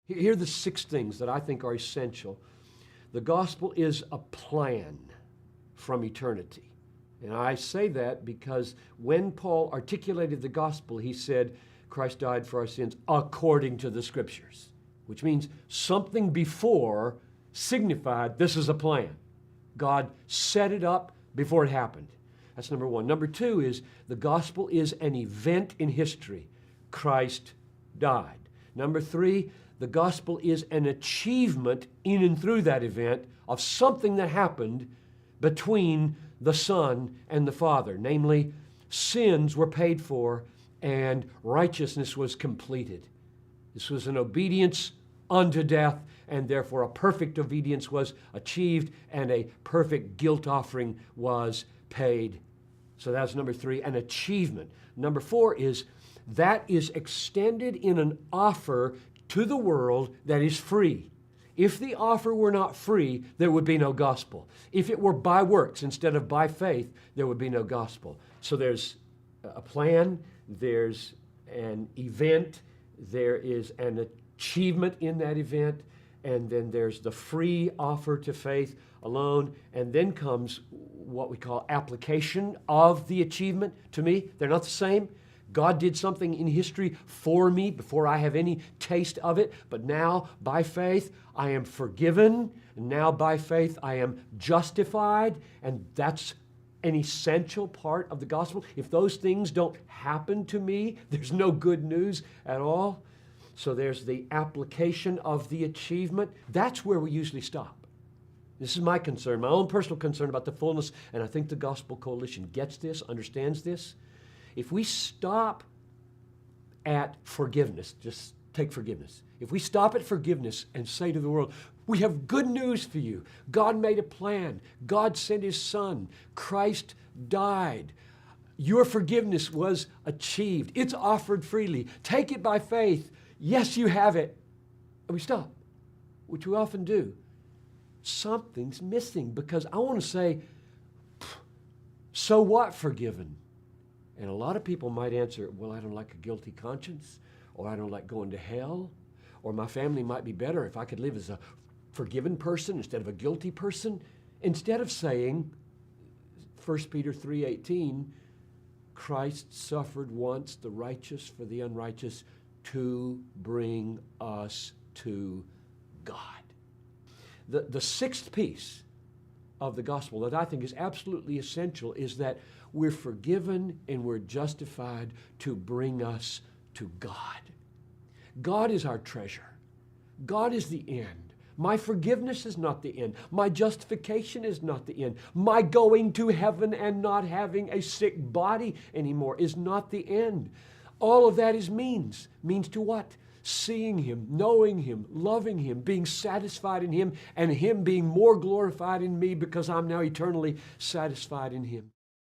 Here are the 6 things that I think are essential. The gospel is a plan from eternity. And I say that because when Paul articulated the gospel, he said, Christ died for our sins according to the Scriptures, which means something before signified this is a plan. God set it up before it happened. That's number 1. Number 2 is the gospel is an event in history. Christ died. Number 3, the gospel is an achievement in and through that event of something that happened between the Son and the Father. Namely, sins were paid for and righteousness was completed. This was an obedience unto death, and therefore a perfect obedience was achieved and a perfect guilt offering was paid. So that's number 3, an achievement. Number 4 is that is extended in an offer to the world that is free. If the offer were not free, there would be no gospel. If it were by works instead of by faith, there would be no gospel. So there's a plan, there's an event, there is an achievement in that event, and then there's the free offer to faith alone, and then comes what we call application of the achievement to me. They're not the same. God did something in history for me before I have any taste of it, but now by faith I am forgiven, and now by faith I am justified, and that's an essential part of the gospel. If those things don't happen to me, there's no good news at all. So there's the application of the achievement. That's where we usually stop. This is my concern, my own personal concern about the fullness, and I think the Gospel Coalition gets this, understands this. If we stop at forgiveness, just take forgiveness. If we stop at forgiveness and say to the world, we have good news for you. God made a plan. God sent His Son. Christ died. Your forgiveness was achieved. It's offered freely. Take it by faith. Yes, you have it. And we stop, which we often do. Something's missing, because I want to say, so what, forgiven? And a lot of people might answer, well, I don't like a guilty conscience, or I don't like going to hell, or my family might be better if I could live as a forgiven person instead of a guilty person. Instead of saying, 1 Peter 3:18, Christ suffered once, the righteous for the unrighteous, to bring us to God. The 6th piece of the gospel that I think is absolutely essential is that we're forgiven and we're justified to bring us to God. God is our treasure. God is the end. My forgiveness is not the end. My justification is not the end. My going to heaven and not having a sick body anymore is not the end. All of that is means. Means to what? Seeing Him, knowing Him, loving Him, being satisfied in Him, and Him being more glorified in me because I'm now eternally satisfied in Him.